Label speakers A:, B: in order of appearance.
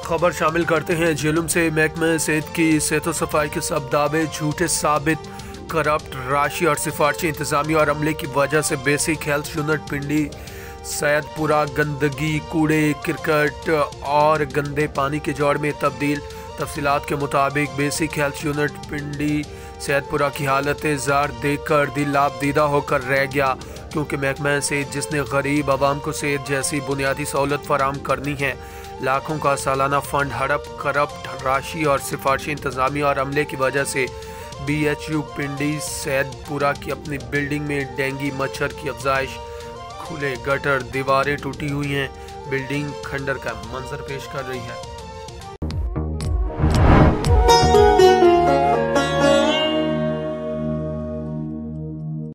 A: खबर शामिल करते हैं। झेलम से महकमा सेहत की सेहत सफाई के सब दावे झूठे साबित। करप्ट राशि और सिफारशी इंतजामिया और अमले की वजह से बेसिक हेल्थ यूनिट पिंडी सैदपुरा गंदगी, कूड़े, क्रिकेट और गंदे पानी के जौड़ में तब्दील। तफसीलात के मुताबिक बेसिक हेल्थ यूनिट पिंडी सैदपुरा की हालत ज़ार देखकर दिल लापदीदा होकर रह गया, क्योंकि महकमा सेहत जिसने गरीब आवाम को सेहत जैसी बुनियादी सहूलत फराहम करनी है, लाखों का सालाना फंड हड़प, करप्ट राशि और सिफारशी इंतजामिया और अमले की वजह से BHU पिंडी सैदपुरा की अपनी बिल्डिंग में डेंगू मच्छर की अफजाइश, खुले गटर, दीवारें टूटी हुई हैं, बिल्डिंग खंडर का मंजर पेश कर रही है।